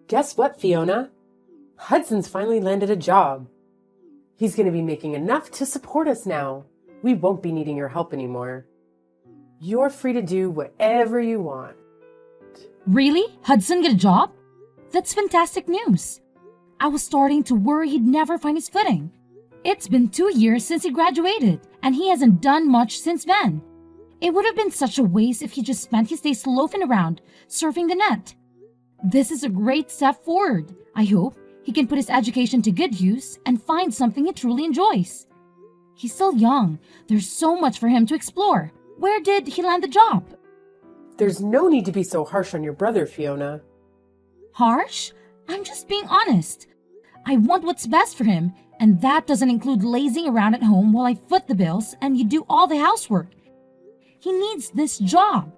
Guess what, Fiona? Hudson's finally landed a job. He's going to be making enough to support us now. We won't be needing your help anymore. You're free to do whatever you want. Really? Hudson get a job? That's fantastic news. I was starting to worry he'd never find his footing. It's been 2 years since he graduated, and he hasn't done much since then. It would have been such a waste if he just spent his days loafing around, surfing the net. This is a great step forward. I hope he can put his education to good use and find something he truly enjoys. He's still young. There's so much for him to explore. Where did he land the job? There's no need to be so harsh on your brother, Fiona. Harsh? I'm just being honest. I want what's best for him, and that doesn't include lazing around at home while I foot the bills and you do all the housework. He needs this job.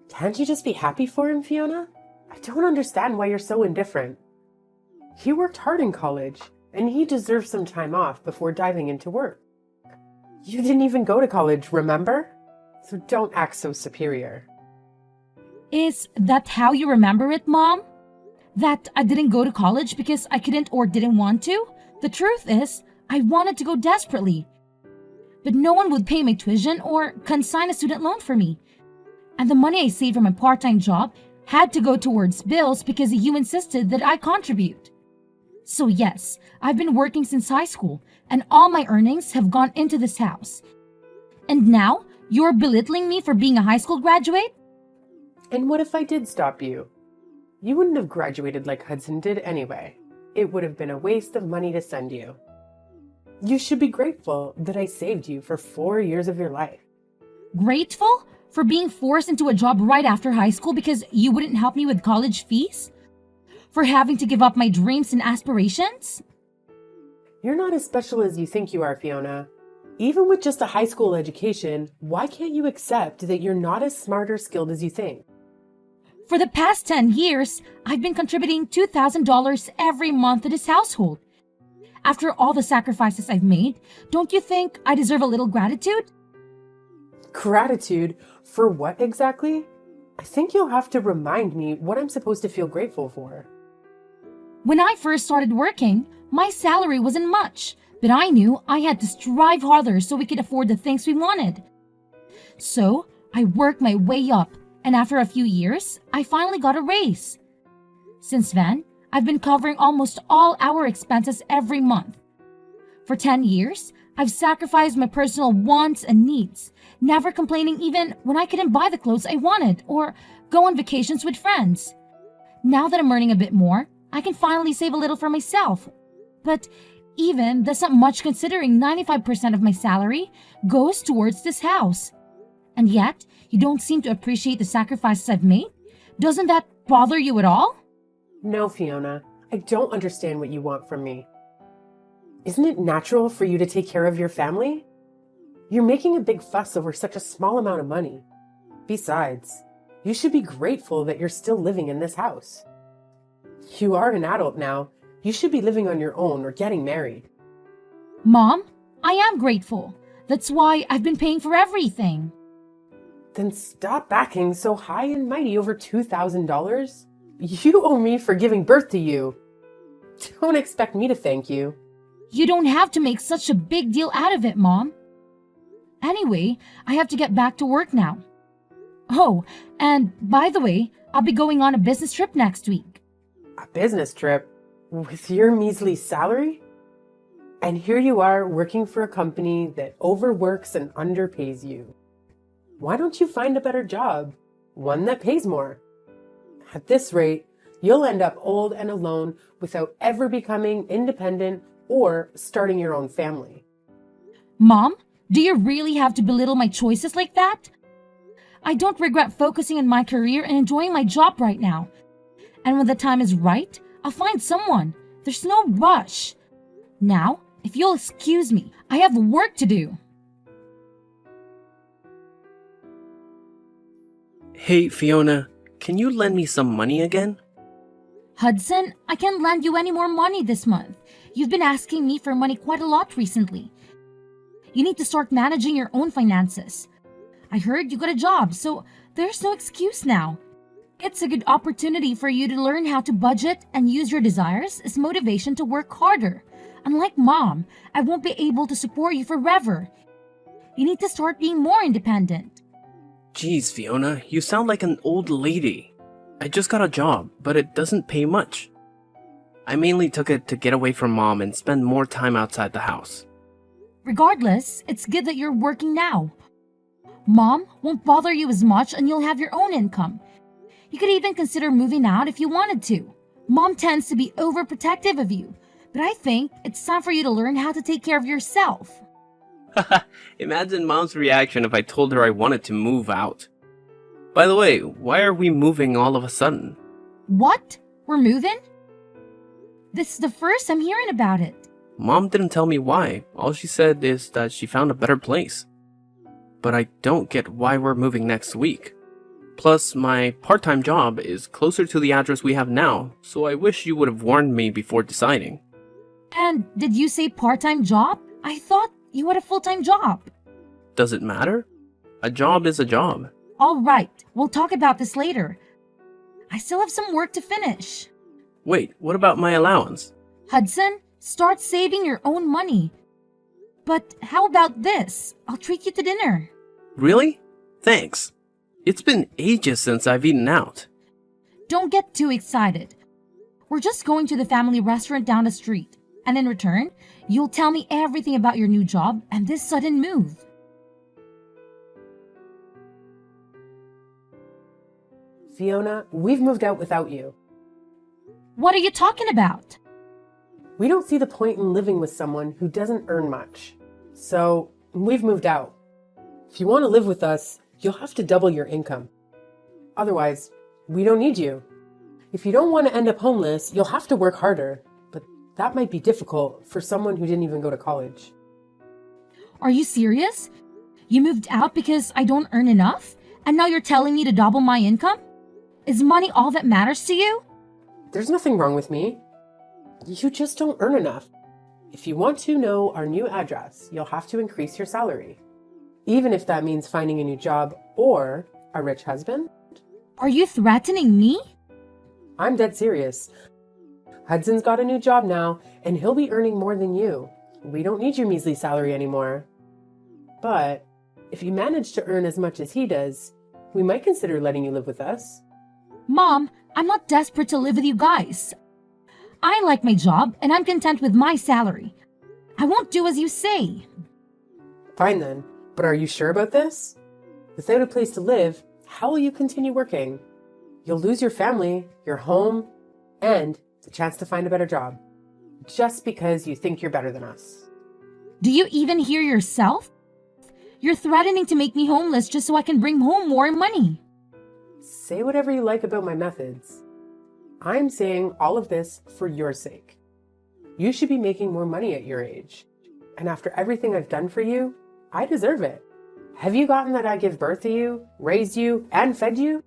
Can't you just be happy for him, Fiona? I don't understand why you're so indifferent. He worked hard in college, and he deserves some time off before diving into work. You didn't even go to college, remember? So don't act so superior. Is that how you remember it, Mom? That I didn't go to college because I couldn't or didn't want to? The truth is, I wanted to go desperately. But no one would pay my tuition or consign a student loan for me. And the money I saved from my part-time job had to go towards bills because you insisted that I contribute. So yes, I've been working since high school, and all my earnings have gone into this house. And now, you're belittling me for being a high school graduate? And what if I did stop you? You wouldn't have graduated like Hudson did anyway. It would have been a waste of money to send you. You should be grateful that I saved you for 4 years of your life. Grateful? For being forced into a job right after high school because you wouldn't help me with college fees? For having to give up my dreams and aspirations? You're not as special as you think you are, Fiona. Even with just a high school education, why can't you accept that you're not as smart or skilled as you think? For the past 10 years, I've been contributing $2,000 every month to this household. After all the sacrifices I've made, don't you think I deserve a little gratitude? Gratitude? For what exactly? I think you'll have to remind me what I'm supposed to feel grateful for. When I first started working, my salary wasn't much, but I knew I had to strive harder so we could afford the things we wanted. So, I worked my way up, and after a few years, I finally got a raise. Since then, I've been covering almost all our expenses every month. For 10 years, I've sacrificed my personal wants and needs, never complaining even when I couldn't buy the clothes I wanted or go on vacations with friends. Now that I'm earning a bit more, I can finally save a little for myself. But even that's not much considering 95% of my salary goes towards this house. And yet, you don't seem to appreciate the sacrifices I've made? Doesn't that bother you at all? No, Fiona, I don't understand what you want from me. Isn't it natural for you to take care of your family? You're making a big fuss over such a small amount of money. Besides, you should be grateful that you're still living in this house. You are an adult now. You should be living on your own or getting married. Mom, I am grateful. That's why I've been paying for everything. Then stop acting so high and mighty over $2,000. You owe me for giving birth to you. Don't expect me to thank you. You don't have to make such a big deal out of it, Mom. Anyway, I have to get back to work now. Oh, and by the way, I'll be going on a business trip next week. A business trip? With your measly salary? And here you are working for a company that overworks and underpays you. Why don't you find a better job? One that pays more. At this rate, you'll end up old and alone without ever becoming independent or starting your own family. Mom, do you really have to belittle my choices like that? I don't regret focusing on my career and enjoying my job right now. And when the time is right, I'll find someone. There's no rush. Now, if you'll excuse me, I have work to do. Hey, Fiona, can you lend me some money again? Hudson, I can't lend you any more money this month. You've been asking me for money quite a lot recently. You need to start managing your own finances. I heard you got a job, so there's no excuse now. It's a good opportunity for you to learn how to budget and use your desires as motivation to work harder. Unlike mom, I won't be able to support you forever. You need to start being more independent. Geez, Fiona, you sound like an old lady. I just got a job, but it doesn't pay much. I mainly took it to get away from mom and spend more time outside the house. Regardless, it's good that you're working now. Mom won't bother you as much and you'll have your own income. You could even consider moving out if you wanted to. Mom tends to be overprotective of you, but I think it's time for you to learn how to take care of yourself. Imagine mom's reaction if I told her I wanted to move out. By the way, why are we moving all of a sudden? What? We're moving? This is the first I'm hearing about it. Mom didn't tell me why. All she said is that she found a better place. But I don't get why we're moving next week. Plus, my part-time job is closer to the address we have now, so I wish you would have warned me before deciding. And did you say part-time job? I thought you had a full-time job. Does it matter? A job is a job. All right, we'll talk about this later. I still have some work to finish. Wait, what about my allowance? Hudson, start saving your own money. But how about this? I'll treat you to dinner. Really? Thanks. It's been ages since I've eaten out. Don't get too excited. We're just going to the family restaurant down the street. And in return, you'll tell me everything about your new job and this sudden move. Fiona, we've moved out without you. What are you talking about? We don't see the point in living with someone who doesn't earn much. So, we've moved out. If you want to live with us, you'll have to double your income. Otherwise, we don't need you. If you don't want to end up homeless, you'll have to work harder. But that might be difficult for someone who didn't even go to college. Are you serious? You moved out because I don't earn enough? And now you're telling me to double my income? Is money all that matters to you? There's nothing wrong with me. You just don't earn enough. If you want to know our new address, you'll have to increase your salary. Even if that means finding a new job or a rich husband. Are you threatening me? I'm dead serious. Hudson's got a new job now, and he'll be earning more than you. We don't need your measly salary anymore. But if you manage to earn as much as he does, we might consider letting you live with us. Mom, I'm not desperate to live with you guys. I like my job and I'm content with my salary. I won't do as you say. Fine then, but are you sure about this? Without a place to live, how will you continue working? You'll lose your family, your home, and the chance to find a better job. Just because you think you're better than us. Do you even hear yourself? You're threatening to make me homeless just so I can bring home more money. Say whatever you like about my methods. I'm saying all of this for your sake. You should be making more money at your age. And after everything I've done for you, I deserve it. Have you gotten that I give birth to you, raised you, and fed you?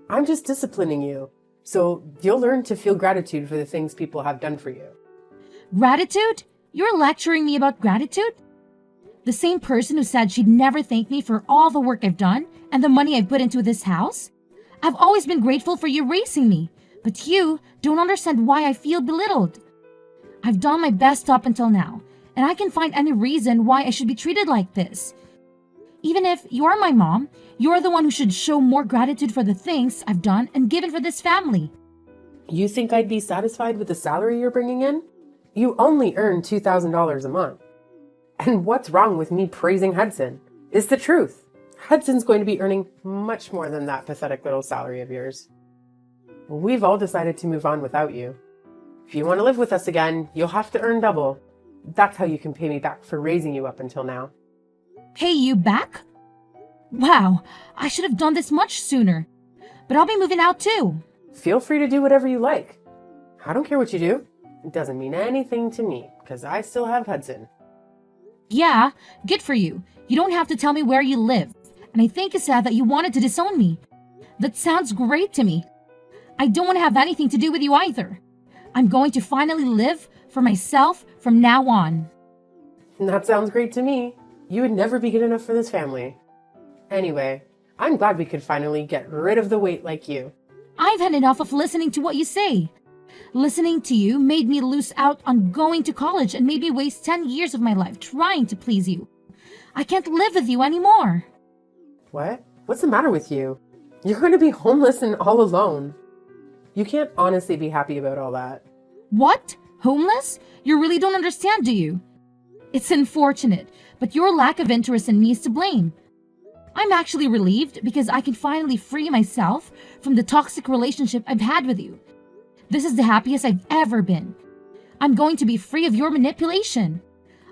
I'm just disciplining you, so you'll learn to feel gratitude for the things people have done for you. Gratitude? You're lecturing me about gratitude? The same person who said she'd never thank me for all the work I've done and the money I've put into this house? I've always been grateful for you raising me, but you don't understand why I feel belittled. I've done my best up until now, and I can't find any reason why I should be treated like this. Even if you are my mom, you're the one who should show more gratitude for the things I've done and given for this family. You think I'd be satisfied with the salary you're bringing in? You only earn $2,000 a month. And what's wrong with me praising Hudson? It's the truth. Hudson's going to be earning much more than that pathetic little salary of yours. We've all decided to move on without you. If you want to live with us again, you'll have to earn double. That's how you can pay me back for raising you up until now. Pay you back? Wow, I should have done this much sooner. But I'll be moving out too. Feel free to do whatever you like. I don't care what you do. It doesn't mean anything to me, because I still have Hudson. Yeah, good for you. You don't have to tell me where you live. And I think it's sad that you wanted to disown me. That sounds great to me. I don't want to have anything to do with you either. I'm going to finally live for myself from now on. That sounds great to me. You would never be good enough for this family. Anyway, I'm glad we could finally get rid of the weight like you. I've had enough of listening to what you say. Listening to you made me lose out on going to college and made me waste 10 years of my life trying to please you. I can't live with you anymore. What? What's the matter with you? You're going to be homeless and all alone. You can't honestly be happy about all that. What? Homeless? You really don't understand, do you? It's unfortunate, but your lack of interest in me is to blame. I'm actually relieved because I can finally free myself from the toxic relationship I've had with you. This is the happiest I've ever been. I'm going to be free of your manipulation.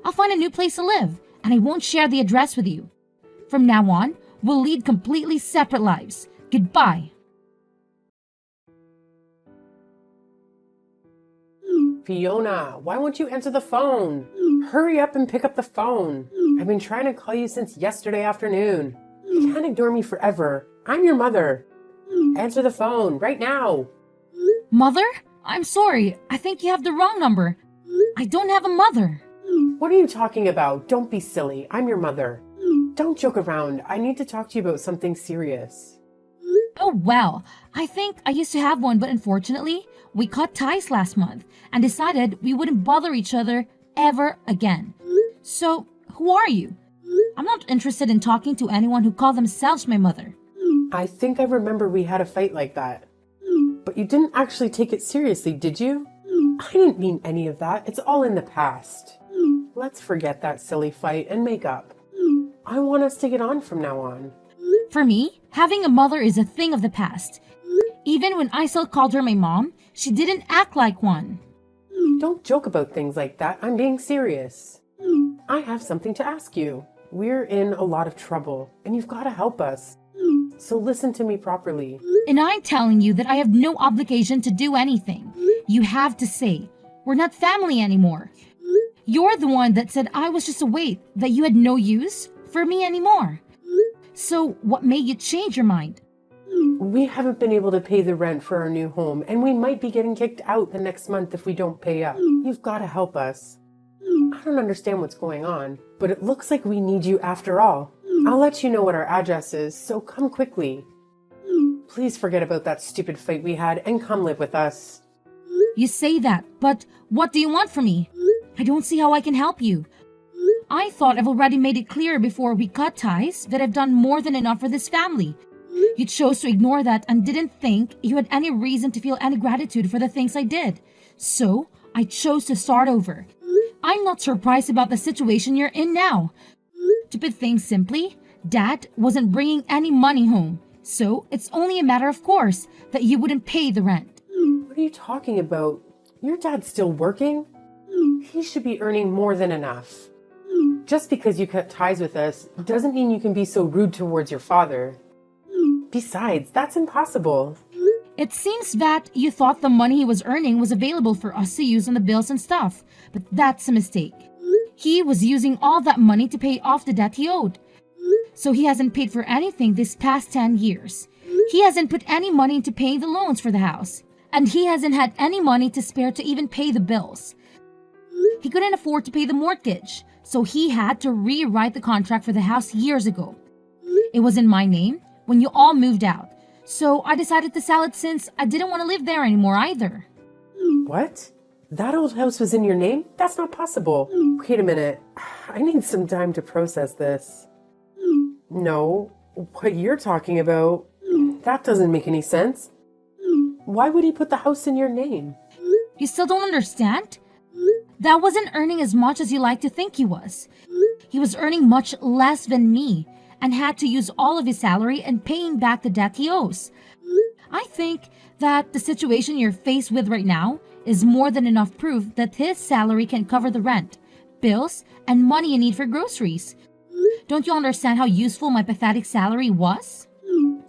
I'll find a new place to live, and I won't share the address with you. From now on, we'll lead completely separate lives. Goodbye. Fiona, why won't you answer the phone? Hurry up and pick up the phone. I've been trying to call you since yesterday afternoon. You can't ignore me forever. I'm your mother. Answer the phone right now. Mother? I'm sorry. I think you have the wrong number. I don't have a mother. What are you talking about? Don't be silly. I'm your mother. Don't joke around. I need to talk to you about something serious. Oh, well, I think I used to have one, but unfortunately, we cut ties last month and decided we wouldn't bother each other ever again. So, who are you? I'm not interested in talking to anyone who call themselves my mother. I think I remember we had a fight like that. But you didn't actually take it seriously, did you? I didn't mean any of that. It's all in the past. Let's forget that silly fight and make up. I want us to get on from now on. For me, having a mother is a thing of the past. Even when I still called her my mom, she didn't act like one. Don't joke about things like that. I'm being serious. I have something to ask you. We're in a lot of trouble, and you've got to help us. So listen to me properly. And I'm telling you that I have no obligation to do anything. You have to say, we're not family anymore. You're the one that said I was just a weight, that you had no use for me anymore. So what made you change your mind? We haven't been able to pay the rent for our new home, and we might be getting kicked out the next month if we don't pay up. You've got to help us. I don't understand what's going on, but it looks like we need you after all. I'll let you know what our address is, so come quickly. Please forget about that stupid fight we had and come live with us. You say that, but what do you want from me? I don't see how I can help you. I thought I've already made it clear before we cut ties that I've done more than enough for this family. You chose to ignore that and didn't think you had any reason to feel any gratitude for the things I did. So, I chose to start over. I'm not surprised about the situation you're in now. To put things simply, Dad wasn't bringing any money home. So, it's only a matter of course that you wouldn't pay the rent. What are you talking about? Your dad's still working? He should be earning more than enough. Just because you cut ties with us doesn't mean you can be so rude towards your father. Besides, that's impossible. It seems that you thought the money he was earning was available for us to use on the bills and stuff, but that's a mistake. He was using all that money to pay off the debt he owed. So he hasn't paid for anything this past 10 years. He hasn't put any money into paying the loans for the house, and he hasn't had any money to spare to even pay the bills. He couldn't afford to pay the mortgage, so he had to rewrite the contract for the house years ago. It was in my name when you all moved out, so I decided to sell it since I didn't want to live there anymore either. What? That old house was in your name? That's not possible. Wait a minute. I need some time to process this. No, what you're talking about, that doesn't make any sense. Why would he put the house in your name? You still don't understand? That wasn't earning as much as you like to think he was. He was earning much less than me and had to use all of his salary in paying back the debt he owes. I think that the situation you're faced with right now is more than enough proof that his salary can cover the rent, bills, and money you need for groceries. Don't you understand how useful my pathetic salary was?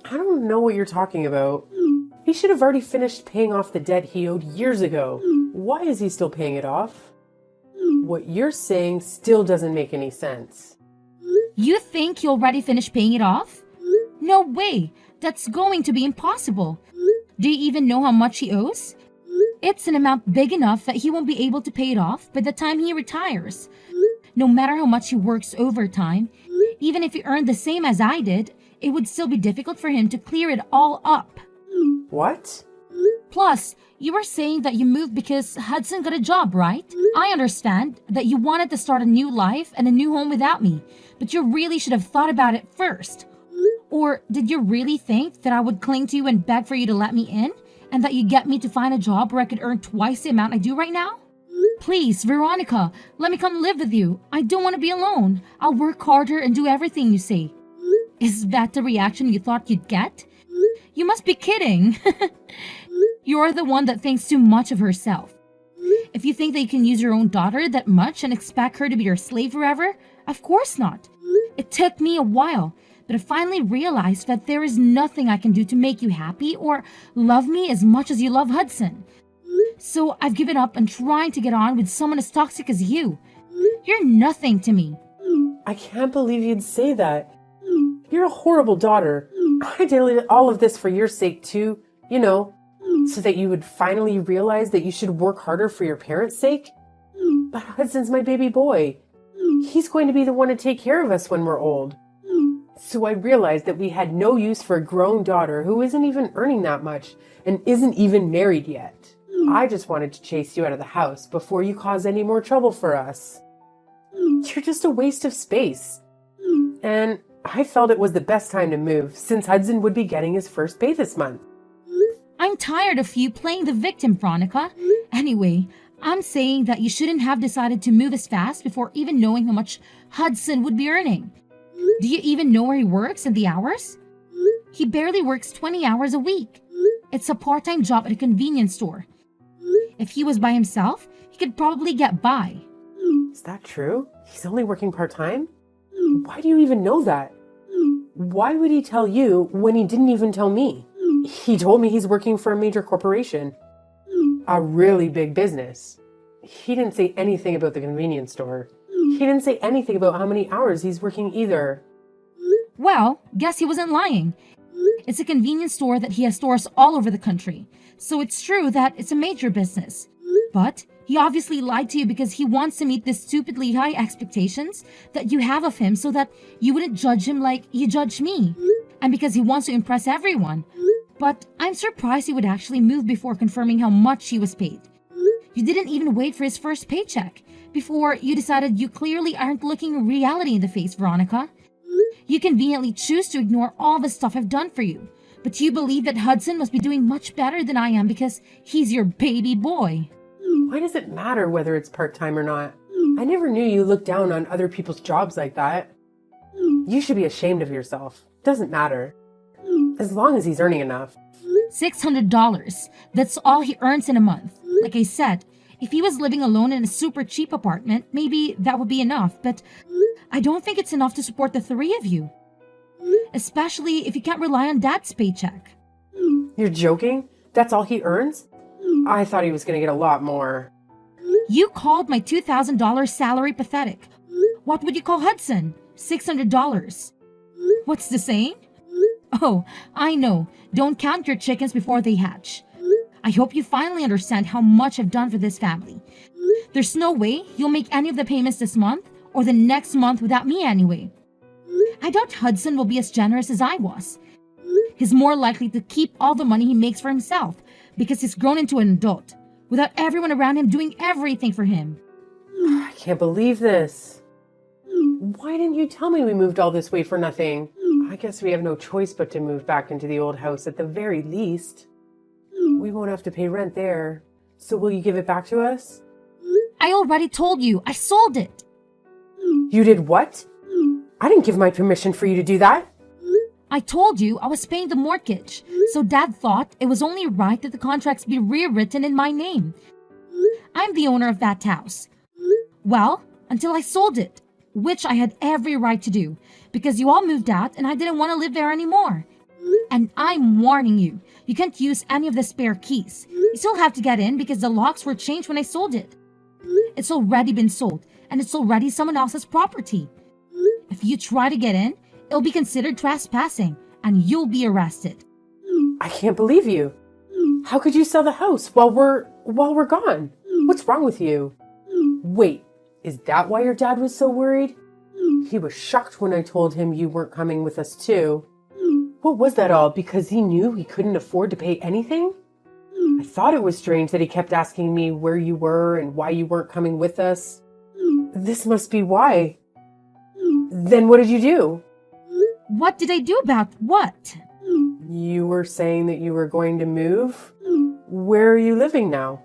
I don't know what you're talking about. He should have already finished paying off the debt he owed years ago. Why is he still paying it off? What you're saying still doesn't make any sense. You think he already finished paying it off? No way! That's going to be impossible. Do you even know how much he owes? It's an amount big enough that he won't be able to pay it off by the time he retires. No matter how much he works overtime, even if he earned the same as I did, it would still be difficult for him to clear it all up. What? Plus, you were saying that you moved because Hudson got a job, right? I understand that you wanted to start a new life and a new home without me, but you really should have thought about it first. Or did you really think that I would cling to you and beg for you to let me in? And that you'd get me to find a job where I could earn twice the amount I do right now? Please, Veronica, let me come live with you. I don't want to be alone. I'll work harder and do everything you say. Is that the reaction you thought you'd get? You must be kidding. You're the one that thinks too much of herself. If you think that you can use your own daughter that much and expect her to be your slave forever, of course not. It took me a while, but I finally realized that there is nothing I can do to make you happy or love me as much as you love Hudson. So I've given up on trying to get on with someone as toxic as you. You're nothing to me. I can't believe you'd say that. You're a horrible daughter. I did all of this for your sake too, so that you would finally realize that you should work harder for your parents' sake. But Hudson's my baby boy. He's going to be the one to take care of us when we're old. So I realized that we had no use for a grown daughter who isn't even earning that much and isn't even married yet. I just wanted to chase you out of the house before you cause any more trouble for us. You're just a waste of space. And I felt it was the best time to move since Hudson would be getting his first pay this month. I'm tired of you playing the victim, Veronica. Anyway, I'm saying that you shouldn't have decided to move as fast before even knowing how much Hudson would be earning. Do you even know where he works and the hours? He barely works 20 hours a week. It's a part-time job at a convenience store. If he was by himself, he could probably get by. Is that true? He's only working part-time? Why do you even know that? Why would he tell you when he didn't even tell me? He told me he's working for a major corporation. A really big business. He didn't say anything about the convenience store. He didn't say anything about how many hours he's working either. Well, guess he wasn't lying. It's a convenience store that he has stores all over the country. So it's true that it's a major business. But he obviously lied to you because he wants to meet the stupidly high expectations that you have of him so that you wouldn't judge him like you judge me. And because he wants to impress everyone. But I'm surprised he would actually move before confirming how much he was paid. You didn't even wait for his first paycheck before you decided you clearly aren't looking reality in the face, Veronica. You conveniently choose to ignore all the stuff I've done for you. But you believe that Hudson must be doing much better than I am because he's your baby boy. Why does it matter whether it's part-time or not? I never knew you looked down on other people's jobs like that. You should be ashamed of yourself. Doesn't matter. As long as he's earning enough. $600. That's all he earns in a month. Like I said, if he was living alone in a super cheap apartment, maybe that would be enough. But I don't think it's enough to support the three of you. Especially if you can't rely on Dad's paycheck. You're joking? That's all he earns? I thought he was going to get a lot more. You called my $2,000 salary pathetic. What would you call Hudson? $600. What's the saying? Oh, I know. Don't count your chickens before they hatch. I hope you finally understand how much I've done for this family. There's no way you'll make any of the payments this month or the next month without me anyway. I doubt Hudson will be as generous as I was. He's more likely to keep all the money he makes for himself because he's grown into an adult, without everyone around him doing everything for him. I can't believe this. Why didn't you tell me we moved all this way for nothing? I guess we have no choice but to move back into the old house at the very least. We won't have to pay rent there. So will you give it back to us? I already told you, I sold it. You did what? I didn't give my permission for you to do that. I told you I was paying the mortgage, so Dad thought it was only right that the contracts be rewritten in my name. I'm the owner of that house. Well, until I sold it, which I had every right to do, because you all moved out and I didn't want to live there anymore. And I'm warning you, you can't use any of the spare keys. You still have to get in because the locks were changed when I sold it. It's already been sold, and it's already someone else's property. If you try to get in, it'll be considered trespassing, and you'll be arrested. I can't believe you. How could you sell the house while we're gone? What's wrong with you? Wait, is that why your dad was so worried? He was shocked when I told him you weren't coming with us too. What was that all? Because he knew he couldn't afford to pay anything? I thought it was strange that he kept asking me where you were and why you weren't coming with us. This must be why. Then what did you do? What did I do about what? You were saying that you were going to move? Where are you living now?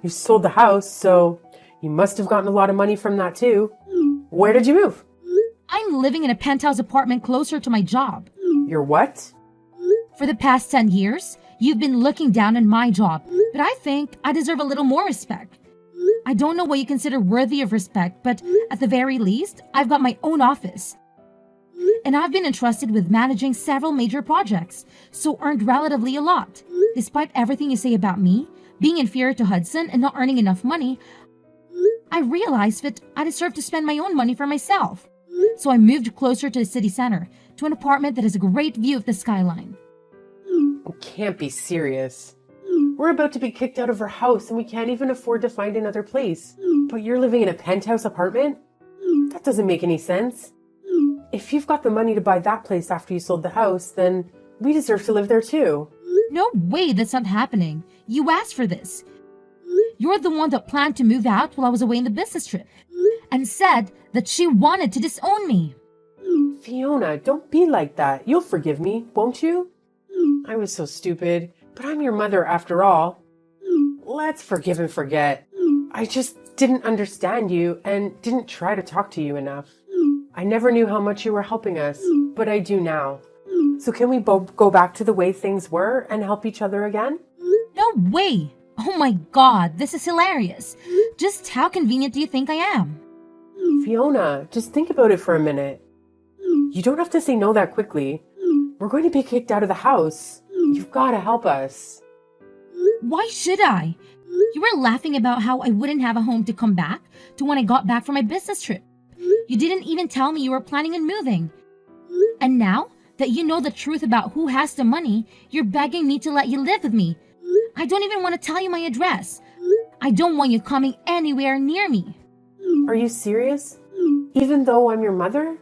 You sold the house, so you must have gotten a lot of money from that too. Where did you move? I'm living in a penthouse apartment closer to my job. Your what? For the past 10 years, you've been looking down on my job, but I think I deserve a little more respect. I don't know what you consider worthy of respect, but at the very least, I've got my own office. And I've been entrusted with managing several major projects, so earned relatively a lot. Despite everything you say about me, being inferior to Hudson and not earning enough money, I realized that I deserve to spend my own money for myself. So I moved closer to the city center, to an apartment that has a great view of the skyline. You can't be serious. We're about to be kicked out of our house and we can't even afford to find another place. But you're living in a penthouse apartment? That doesn't make any sense. If you've got the money to buy that place after you sold the house, then we deserve to live there too. No way, that's not happening. You asked for this. You're the one that planned to move out while I was away on the business trip and said that she wanted to disown me. Fiona, don't be like that. You'll forgive me, won't you? I was so stupid, but I'm your mother after all. Let's forgive and forget. I just didn't understand you and didn't try to talk to you enough. I never knew how much you were helping us, but I do now. So can we both go back to the way things were and help each other again? No way! Oh my god, this is hilarious. Just how convenient do you think I am? Fiona, just think about it for a minute. You don't have to say no that quickly. We're going to be kicked out of the house. You've got to help us. Why should I? You were laughing about how I wouldn't have a home to come back to when I got back from my business trip. You didn't even tell me you were planning on moving. And now that you know the truth about who has the money, you're begging me to let you live with me. I don't even want to tell you my address. I don't want you coming anywhere near me. Are you serious? Even though I'm your mother?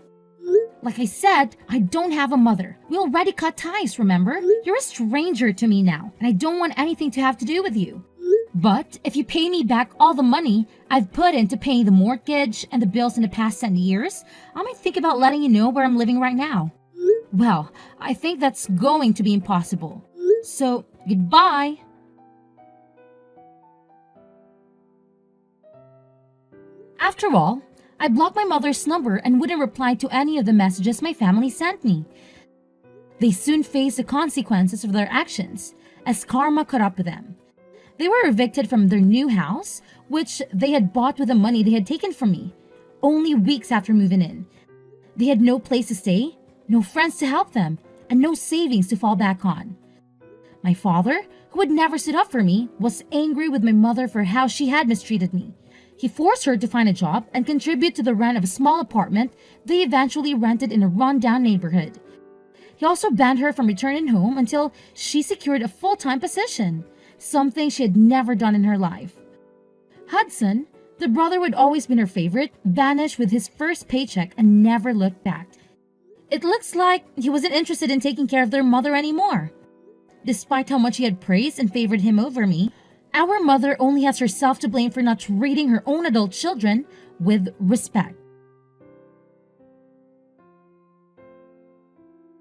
Like I said, I don't have a mother. We already cut ties, remember? You're a stranger to me now, and I don't want anything to have to do with you. But if you pay me back all the money I've put into paying the mortgage and the bills in the past 10 years, I might think about letting you know where I'm living right now. Well, I think that's going to be impossible. So, goodbye. After all, I blocked my mother's number and wouldn't reply to any of the messages my family sent me. They soon faced the consequences of their actions, as karma caught up with them. They were evicted from their new house, which they had bought with the money they had taken from me, only weeks after moving in. They had no place to stay, no friends to help them, and no savings to fall back on. My father, who had never stood up for me, was angry with my mother for how she had mistreated me. He forced her to find a job and contribute to the rent of a small apartment they eventually rented in a run-down neighborhood. He also banned her from returning home until she secured a full-time position, something she had never done in her life. Hudson, the brother who had always been her favorite, vanished with his first paycheck and never looked back. It looks like he wasn't interested in taking care of their mother anymore. Despite how much he had praised and favored him over me, our mother only has herself to blame for not treating her own adult children with respect.